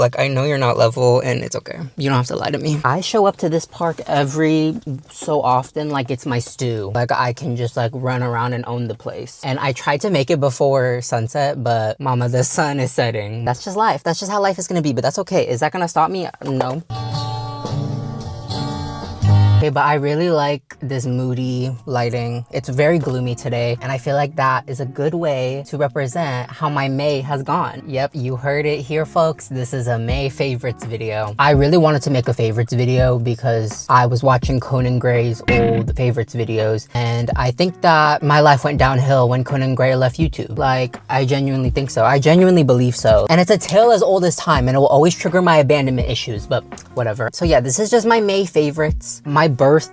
Like, I know you're not level and it's okay. You don't have to lie to me. I show up to this park every so often like it's my stew. Like, I can just like run around and own the place. And I tried to make it before sunset, but mama, the sun is setting. That's just life. That's just how life is gonna be, but that's okay. Is that gonna stop me? No. Okay, but I really like this moody lighting. It's very gloomy today, and I feel like that is a good way to represent how my May has gone. Yep, you heard it here, folks. This is a May favorites video. I really wanted to make a favorites video because I was watching Conan Gray's old favorites videos, and I think that my life went downhill when Conan Gray left YouTube. Like, I genuinely think so. I genuinely believe so. And it's a tale as old as time, and it will always trigger my abandonment issues, but whatever. So yeah, this is just my May favorites. My birth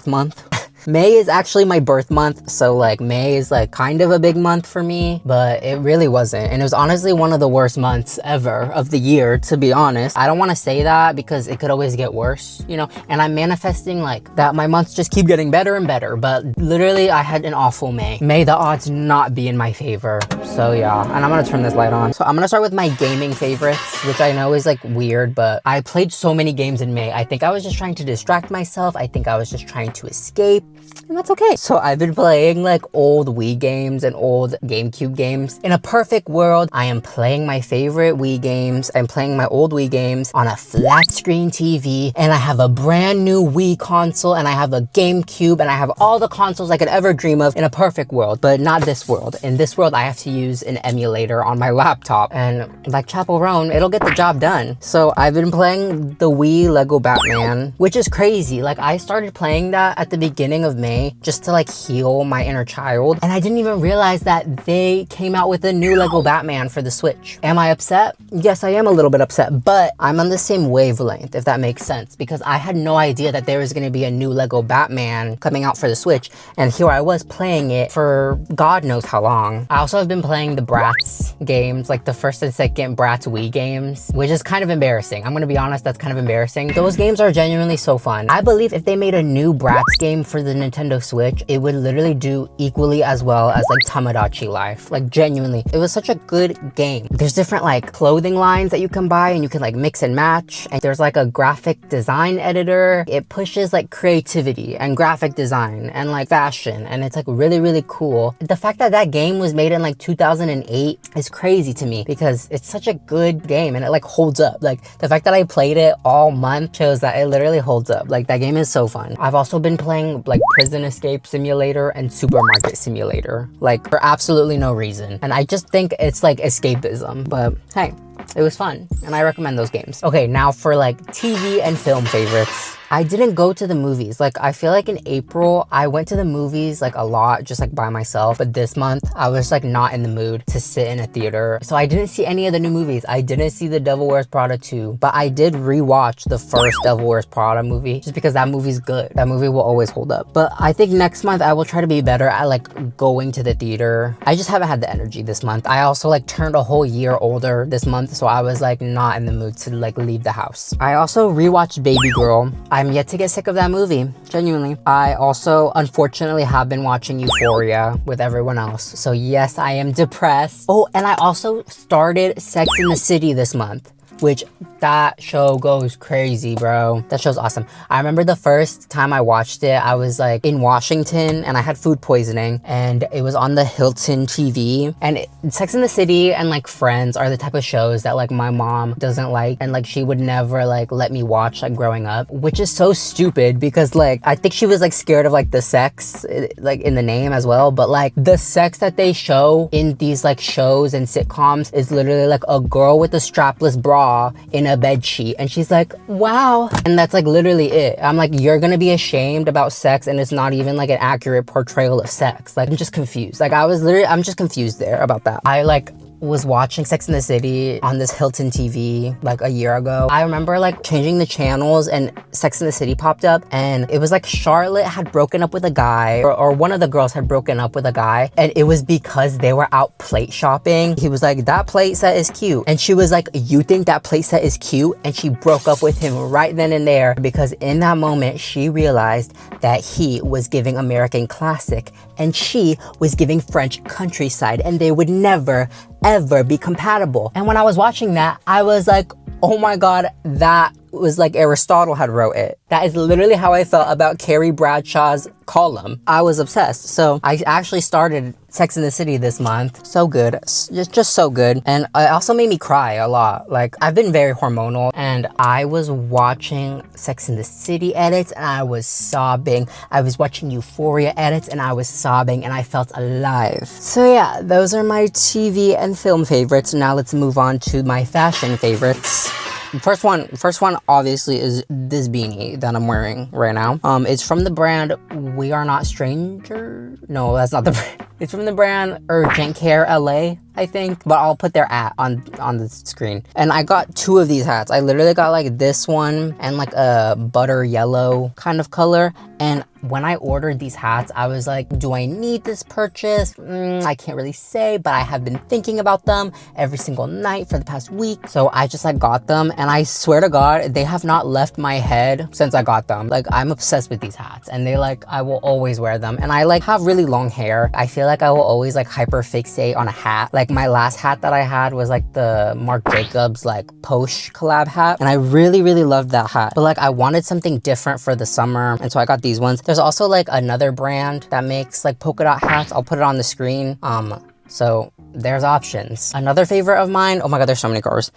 month. May is actually my birth month, so like May is like kind of a big month for me, but it really wasn't. And it was honestly one of the worst months ever of the year, to be honest. I don't want to say that because it could always get worse, you know, and I'm manifesting like that my months just keep getting better and better, but literally I had an awful May. May the odds not be in my favor. So yeah, and I'm gonna turn this light on. So I'm gonna start with my gaming favorites, which I know is like weird, but I played so many games in May. I think I was just trying to distract myself. I think I was just trying to escape. And that's okay. So I've been playing like old Wii games and old GameCube games. In a perfect world, I am playing my favorite Wii games. I'm playing my old Wii games on a flat screen TV, and I have a brand new Wii console, and I have a GameCube, and I have all the consoles I could ever dream of in a perfect world, but not this world. In this world, I have to use an emulator on my laptop, and like Chappell Roan, it'll get the job done. So I've been playing the Wii Lego Batman, which is crazy. Like, I started playing that at the beginning of May just to like heal my inner child, and I didn't even realize that they came out with a new Lego Batman for the Switch. Am I upset? Yes, I am a little bit upset, but I'm on the same wavelength, if that makes sense, because I had no idea that there was going to be a new Lego Batman coming out for the Switch, and here I was playing it for God knows how long. I also have been playing the Bratz games, like the first and second Bratz Wii games, which is kind of embarrassing. I'm gonna be honest, that's kind of embarrassing. Those games are genuinely so fun. I believe if they made a new Bratz game for the Nintendo Switch, it would literally do equally as well as like Tamagotchi Life. Like, genuinely, it was such a good game. There's different like clothing lines that you can buy, and you can like mix and match, and there's like a graphic design editor. It pushes like creativity and graphic design and like fashion, and it's like really, really cool. The fact that that game was made in like 2008 is crazy to me because it's such a good game, and it like holds up. Like, the fact that I played it all month shows that it literally holds up. Like, that game is so fun. I've also been playing like Prison Escape Simulator and Supermarket Simulator, like, for absolutely no reason, and I just think it's like escapism, but hey, it was fun, and I recommend those games. Okay, now for like TV and film favorites. I didn't go to the movies. Like, I feel like in April, I went to the movies like a lot, just like by myself. But this month, I was like not in the mood to sit in a theater. So I didn't see any of the new movies. I didn't see The Devil Wears Prada 2, but I did rewatch the first Devil Wears Prada movie just because that movie's good. That movie will always hold up. But I think next month, I will try to be better at like going to the theater. I just haven't had the energy this month. I also like turned a whole year older this month, so I was like not in the mood to like leave the house. I also rewatched Baby Girl. I'm yet to get sick of that movie, genuinely. I also, unfortunately, have been watching Euphoria with everyone else. So yes, I am depressed. Oh, and I also started Sex and the City this month, which that show goes crazy, bro. That show's awesome. I remember the first time I watched it, I was like in Washington and I had food poisoning, and it was on the Hilton TV. And Sex and the City and like Friends are the type of shows that like my mom doesn't like, and like she would never like let me watch like growing up, which is so stupid because like I think she was like scared of like the sex like in the name as well. But like the sex that they show in these like shows and sitcoms is literally like a girl with a strapless bra in a bed sheet, and she's like, wow, and that's like literally it. I'm like, you're gonna be ashamed about sex, and it's not even like an accurate portrayal of sex. Like, I'm just confused. Like, I'm just confused there about that. I like was watching Sex and the City on this Hilton TV like a year ago. I remember like changing the channels and Sex and the City popped up, and it was like Charlotte had broken up with a guy, or one of the girls had broken up with a guy, and it was because they were out plate shopping. He was like, that plate set is cute, and she was like, you think that plate set is cute? And she broke up with him right then and there because in that moment she realized that he was giving American classic and she was giving French countryside, and they would never ever be compatible. And when I was watching that, I was like, oh my God, that was like Aristotle had wrote it. That is literally how I felt about Carrie Bradshaw's column. I was obsessed. So I actually started Sex and the City this month. So good, just so good. And it also made me cry a lot. Like, I've been very hormonal, and I was watching Sex and the City edits and I was sobbing. I was watching Euphoria edits and I was sobbing, and I felt alive. So yeah, those are my TV and film favorites. Now let's move on to my fashion favorites. First one obviously is this beanie that I'm wearing right now. It's from the brand We Are Not Stranger. No, that's not the brand. It's from the brand Urgent Care LA, I think, but I'll put their on the screen. And I got 2 of these hats. I literally got like this one and like a butter yellow kind of color. And when I ordered these hats, I was like, do I need this purchase? I can't really say, but I have been thinking about them every single night for the past week. So I just like got them, and I swear to God, they have not left my head since I got them. Like, I'm obsessed with these hats, and I will always wear them. And I like have really long hair. I feel like I will always like hyper fixate on a hat. Like, my last hat that I had was like the Marc Jacobs like Posh collab hat, and I really loved that hat. But like, I wanted something different for the summer, and so I got these ones. There's also like another brand that makes like polka dot hats. I'll put it on the screen. So there's options. Another favorite of mine, oh my God, there's so many cars.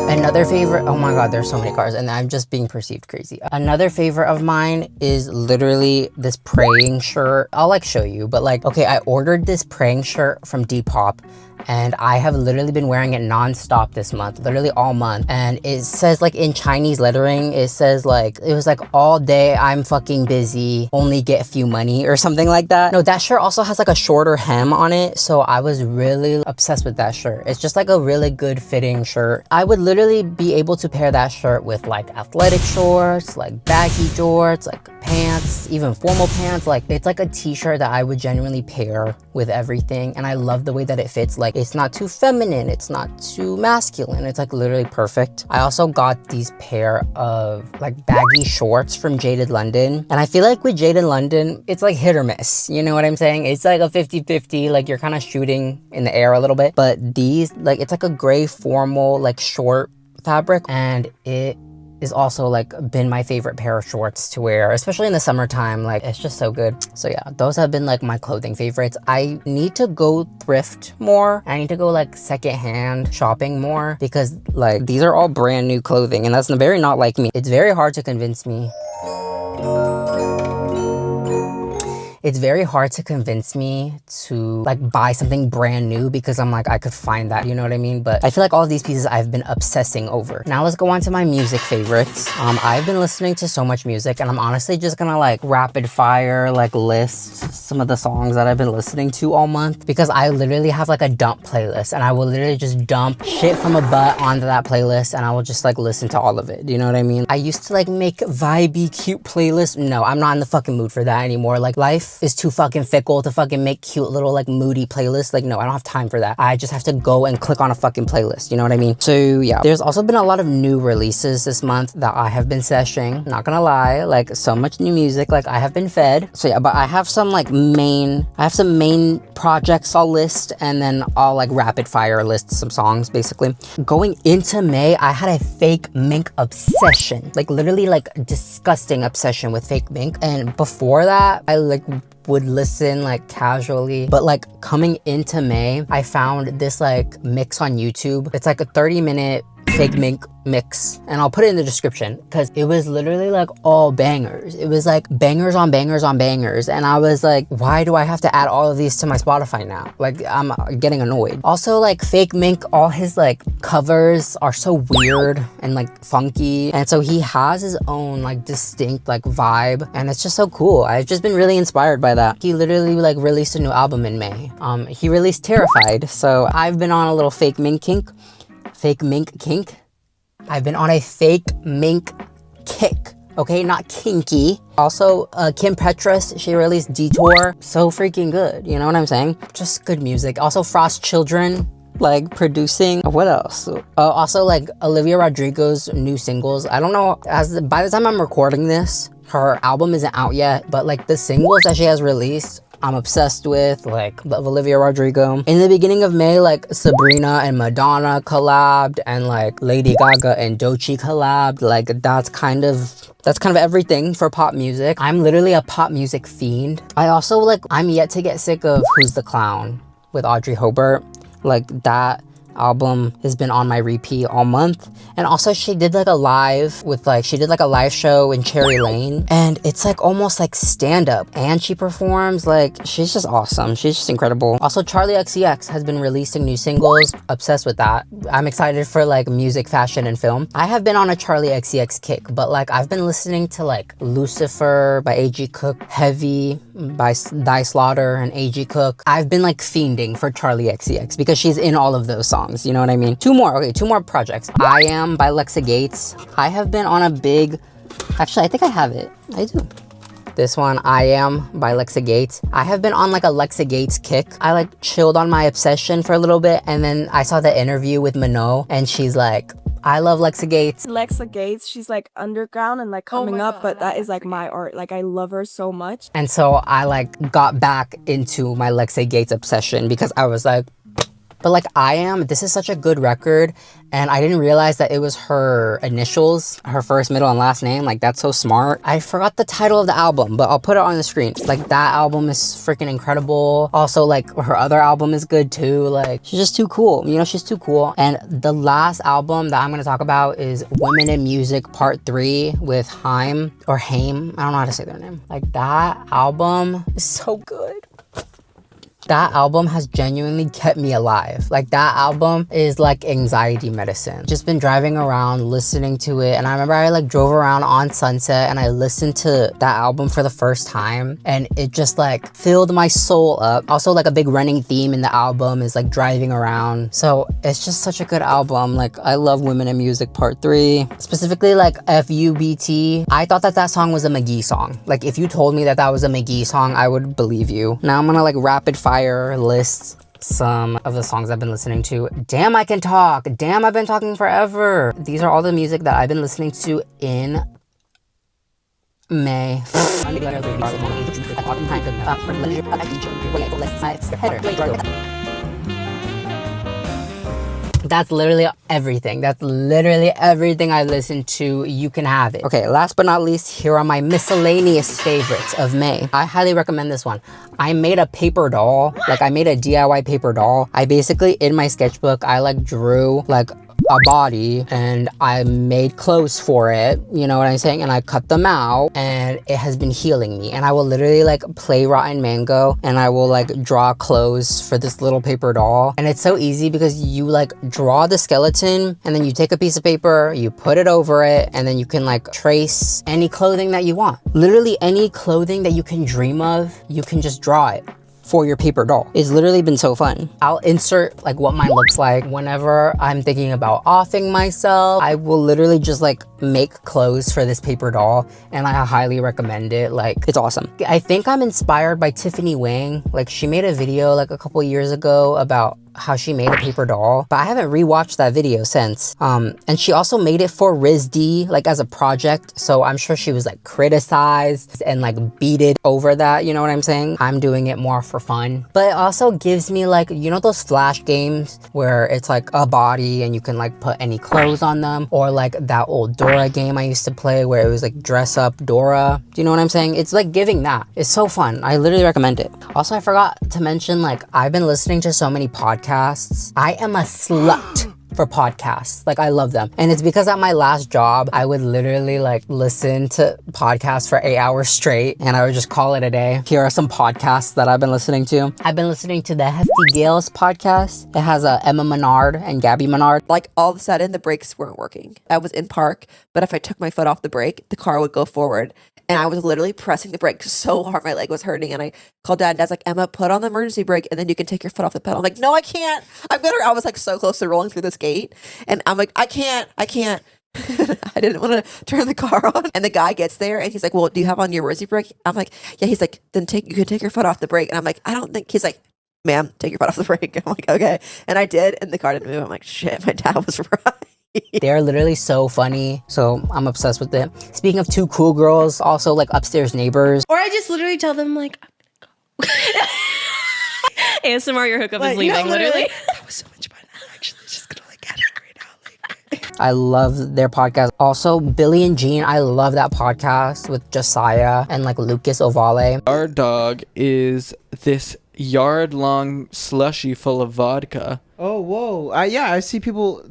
Another favorite, oh my God, there's so many cars, and I'm just being perceived crazy. Another favorite of mine is literally this praying shirt. I'll like show you, but like, okay, I ordered this praying shirt from Depop, and I have literally been wearing it non-stop this month, literally all month. And it says like in Chinese lettering, it says like, it was like, all day I'm fucking busy, only get a few money or something like that. No, that shirt also has like a shorter hem on it, so I was really obsessed with that shirt. It's just like a really good fitting shirt. I would literally be able to pair that shirt with like athletic shorts, like baggy shorts, like pants, even formal pants. Like, it's like a t-shirt that I would genuinely pair with everything, and I love the way that it fits. Like, it's not too feminine, it's not too masculine, it's like literally perfect. I also got these pair of like baggy shorts from Jaded London, and I feel like with Jaded London, it's like hit or miss, you know what I'm saying? It's like a 50-50, like you're kind of shooting in the air a little bit. But these, like, it's like a gray formal like short fabric, and it is also like been my favorite pair of shorts to wear, especially in the summertime. Like, it's just so good. So yeah, those have been like my clothing favorites. I need to go thrift more. I need to go like secondhand shopping more, because like these are all brand new clothing, and that's very not like me. It's very hard to convince me. It's very hard to convince me to like buy something brand new, because I'm like, I could find that, you know what I mean? But I feel like all of these pieces I've been obsessing over. Now let's go on to my music favorites. I've been listening to so much music, and I'm honestly just gonna like rapid fire like list some of the songs that I've been listening to all month, because I literally have like a dump playlist, and I will literally just dump shit from a butt onto that playlist, and I will just like listen to all of it. Do you know what I mean? I used to like make vibey, cute playlists. No, I'm not in the fucking mood for that anymore. Like, life is too fucking fickle to fucking make cute little like moody playlists. Like, no, I don't have time for that. I just have to go and click on a fucking playlist, you know what I mean? So yeah, there's also been a lot of new releases this month that I have been seshing, not gonna lie. Like, so much new music, like I have been fed. So yeah, but I have some main projects I'll list, and then I'll like rapid fire list some songs basically. Going into May, I had a fake mink obsession, like literally like disgusting obsession with fake mink. And before that, I like would listen like casually, but like coming into May, I found this like mix on YouTube. It's like a 30-minute fake mink mix, and I'll put it in the description, because it was literally like all bangers. It was like bangers on bangers on bangers, and I was like, why do I have to add all of these to my Spotify now? Like, I'm getting annoyed. Also, like, fake mink, all his like covers are so weird and like funky, and so he has his own like distinct like vibe, and it's just so cool. I've just been really inspired by that. He literally like released a new album in May. He released Terrified, so I've been on a little fake mink kink. I've been on a fake mink kick, okay? Not kinky. Also, Kim Petras, she released Detour. So freaking good, you know what I'm saying? Just good music. Also, Frost Children, like, producing. What else? Also, like, Olivia Rodrigo's new singles. I don't know, by the time I'm recording this, her album isn't out yet, but like the singles that she has released, I'm obsessed with, like love Olivia Rodrigo. In the beginning of May, like Sabrina and Madonna collabed, and like Lady Gaga and Doechii collabed. Like that's kind of everything for pop music. I'm literally a pop music fiend. I'm yet to get sick of Who's the Clown with Audrey Hobart. Like that album has been on my repeat all month. And also she did like a live show in Cherry Lane, and it's like almost like stand-up, and she performs. Like she's just awesome. She's just incredible. Also Charli XCX has been releasing new singles. Obsessed with that. I'm excited for like music, fashion, and film. I have been on a Charli XCX kick, but like I've been listening to like Lucifer by A.G. Cook, Heavy by Die Slaughter and A.G. Cook. I've been like fiending for Charli XCX because she's in all of those songs. You know what I mean? Two more projects. I Am by Lexa Gates. I have been on a big, actually I think I have it. I do. This one, I Am by Lexa Gates. I have been on like a Lexa Gates kick. I like chilled on My Obsession for a little bit, and then I saw the interview with Minot, and she's like, I love Lexa Gates. Lexa Gates, she's like underground and like coming up, but that is like my art. Like I love her so much. And so I like got back into my Lexa Gates obsession because I was like, but like I Am, this is such a good record, and I didn't realize that it was her initials, her first, middle, and last name. Like that's so smart. I forgot the title of the album, but I'll put it on the screen. Like that album is freaking incredible. Also like her other album is good too. Like she's just too cool. You know, she's too cool. And the last album that I'm gonna talk about is Women in Music Part 3 with Haim. I don't know how to say their name. Like that album is so good. That album has genuinely kept me alive. Like that album is like anxiety medicine. Just been driving around listening to it, and I remember I like drove around on Sunset and I listened to that album for the first time, and it just like filled my soul up. Also like a big running theme in the album is like driving around. So it's just such a good album. Like I love Women in Music Part 3. Specifically like FUBT. I thought that song was a McGee song. Like if you told me that was a McGee song, I would believe you. Now I'm gonna like rapid fire list some of the songs I've been listening to. Damn, I can talk. Damn, I've been talking forever. These are all the music that I've been listening to in May. That's literally everything. That's literally everything I listen to. You can have it. Okay, last but not least, here are my miscellaneous favorites of May. I highly recommend this one. I made a paper doll. Like I made a DIY paper doll. I basically, in my sketchbook, I like drew like a body and I made clothes for it, you know what I'm saying, and I cut them out, and it has been healing me. And I will literally like play Rotten Mango and I will like draw clothes for this little paper doll. And it's so easy because you like draw the skeleton and then you take a piece of paper, you put it over it, and then you can like trace any clothing that you want. Literally any clothing that you can dream of, you can just draw it for your paper doll. It's literally been so fun. I'll insert like what mine looks like whenever I'm thinking about offing myself. I will literally just like make clothes for this paper doll, and I highly recommend it. Like it's awesome. I think I'm inspired by Tiffany Wang. Like she made a video like a couple years ago about how she made a paper doll, but I haven't rewatched that video since. And she also made it for Riz D, like as a project, so I'm sure she was like criticized and like beated over that, you know what I'm saying? I'm doing it more for fun, but it also gives me like, you know those flash games where it's like a body and you can like put any clothes on them, or like that old Dora game I used to play where it was like dress up Dora, do you know what I'm saying? It's like giving that. It's so fun. I literally recommend it. Also, I forgot to mention, like I've been listening to so many podcasts. I am a slut for podcasts. Like I love them. And it's because at my last job, I would literally like listen to podcasts for 8 hours straight and I would just call it a day. Here are some podcasts that I've been listening to. I've been listening to the Hefty Gales podcast. It has Emma Menard and Gabby Menard. Like all of a sudden the brakes weren't working. I was in park, but if I took my foot off the brake, the car would go forward. And I was literally pressing the brake so hard my leg was hurting. And I called Dad. Dad's like, Emma, put on the emergency brake and then you can take your foot off the pedal. I'm like, no, I can't. I was like so close to rolling through this gate. And I'm like, I can't. I didn't want to turn the car on. And the guy gets there and he's like, well, do you have on your emergency brake? I'm like, yeah. He's like, then you can take your foot off the brake. And I'm like, I don't think. He's like, ma'am, take your foot off the brake. I'm like, okay. And I did. And the car didn't move. I'm like, shit, my dad was right. They're literally so funny, so I'm obsessed with it. Speaking of two cool girls, also like Upstairs Neighbors. Or I just literally tell them like, I'm gonna go ASMR, your hookup is leaving, literally. That was so much fun. I'm actually just gonna like edit it right now. Like. I love their podcast. Also, Billy and Jean, I love that podcast with Josiah and like Lucas Ovale. Our dog is this yard-long slushy full of vodka. Oh, whoa. Yeah, I see people,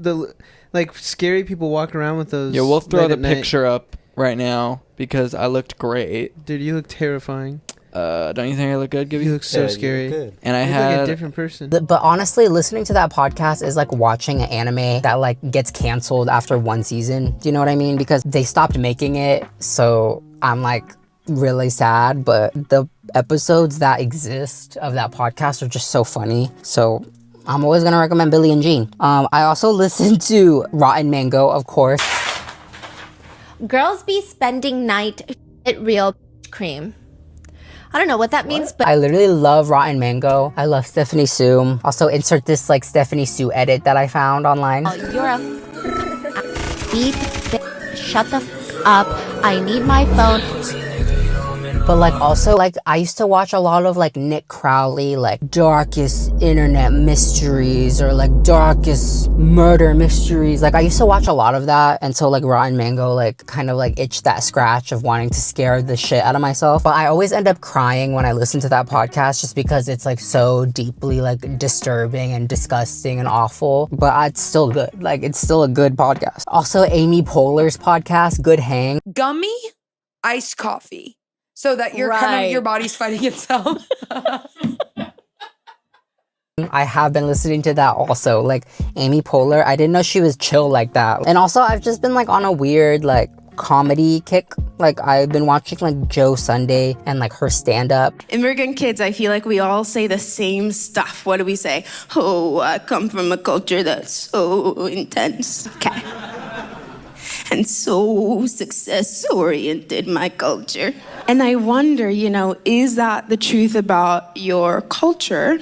like scary people walking around with those. Yeah, we'll throw late the at night. picture up right now because I looked great. Dude, you look terrifying. Don't you think I look good, Gibby? You look so Yeah, scary. you look good. And I You look like a had different person. But honestly, listening to that podcast is like watching an anime that like gets canceled after one season. Do you know what I mean? Because they stopped making it. So I'm like really sad. But the episodes that exist of that podcast are just so funny. So I'm always gonna recommend Billy and Jean. I also listen to Rotten Mango, of course. Girls be spending night at real cream. I don't know what that means, but I literally love Rotten Mango. I love Stephanie Sue. Also insert this like Stephanie Sue edit that I found online. you're a beep. Shut the up. I need my phone. But like also like I used to watch a lot of like Nick Crowley, like darkest internet mysteries or like darkest murder mysteries. Like I used to watch a lot of that, and so like Rotten Mango like kind of like itched that scratch of wanting to scare the shit out of myself. But I always end up crying when I listen to that podcast just because it's like so deeply like disturbing and disgusting and awful. But it's still good. Like it's still a good podcast. Also Amy Poehler's podcast, Good Hang. Gummy iced coffee. So that you're kind Right. of, your body's fighting itself. I have been listening to that also. Like Amy Poehler, I didn't know she was chill like that. And also I've just been like on a weird like comedy kick. Like I've been watching like Joe Sunday and like her stand-up. Immigrant kids, I feel like we all say the same stuff. What do we say? Oh, I come from a culture that's so intense. Okay. And so success-oriented, my culture. And I wonder, is that the truth about your culture?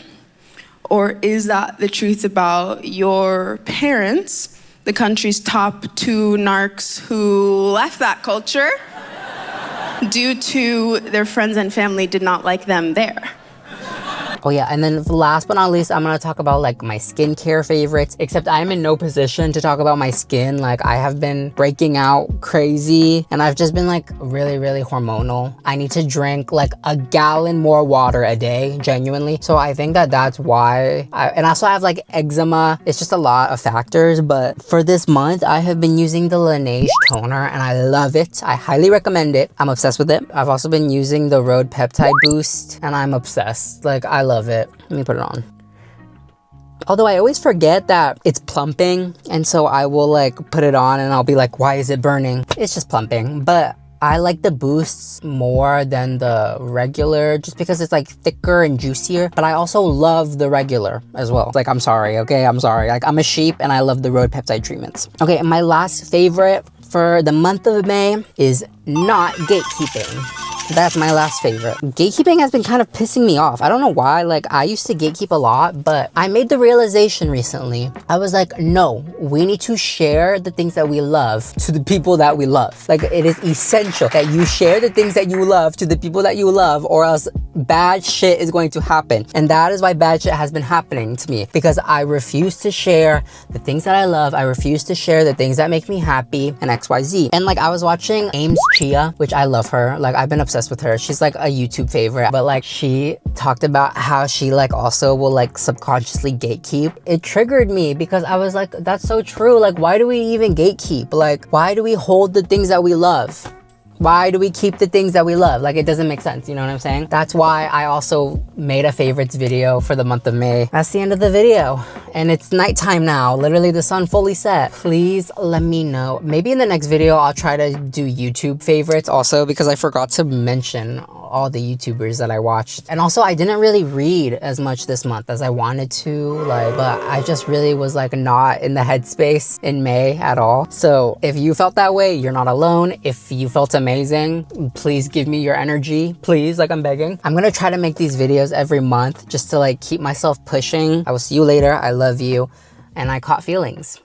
Or is that the truth about your parents, the country's top 2 narcs who left that culture due to their friends and family did not like them there? Oh yeah, and then last but not least, I'm gonna talk about like my skincare favorites, except I'm in no position to talk about my skin. Like I have been breaking out crazy and I've just been like really, really hormonal. I need to drink like a gallon more water a day, genuinely. So I think that that's why and also I have like eczema. It's just a lot of factors, but for this month, I have been using the Laneige toner and I love it. I highly recommend it. I'm obsessed with it. I've also been using the Rhode Peptide Boost and I'm obsessed. Like I love it. Let me put it on. Although I always forget that it's plumping, and so I will like put it on and I'll be like, why is it burning? It's just plumping. But I like the boosts more than the regular just because it's like thicker and juicier. But I also love the regular as well. Like, I'm sorry, okay? I'm sorry. Like, I'm a sheep and I love the Rhode Peptide treatments. Okay, and my last favorite for the month of May is not gatekeeping. That's my last favorite. Gatekeeping has been kind of pissing me off. I don't know why. Like, I used to gatekeep a lot, but I made the realization recently. I was like, no, we need to share the things that we love to the people that we love. Like, it is essential that you share the things that you love to the people that you love, or else bad shit is going to happen. And that is why bad shit has been happening to me, because I refuse to share the things that I love. I refuse to share the things that make me happy and XYZ. And like, I was watching Ames Chia, which I love her. Like, I've been obsessed with her. She's like a YouTube favorite, but like she talked about how she like also will like subconsciously gatekeep. It triggered me because I was like, that's so true. Like, why do we even gatekeep? Like, why do we hold the things that we love? Why do we keep the things that we love? Like, it doesn't make sense, you know what I'm saying? That's why I also made a favorites video for the month of May. That's the end of the video. And it's nighttime now. Literally, the sun fully set. Please let me know. Maybe in the next video, I'll try to do YouTube favorites also, because I forgot to mention all the YouTubers that I watched. And also, I didn't really read as much this month as I wanted to, like, but I just really was like not in the headspace in May at all. So if you felt that way, you're not alone. If you felt amazing, please give me your energy, please, like, I'm begging. I'm gonna try to make these videos every month just to like keep myself pushing. I will see you later. I love you. And I caught feelings.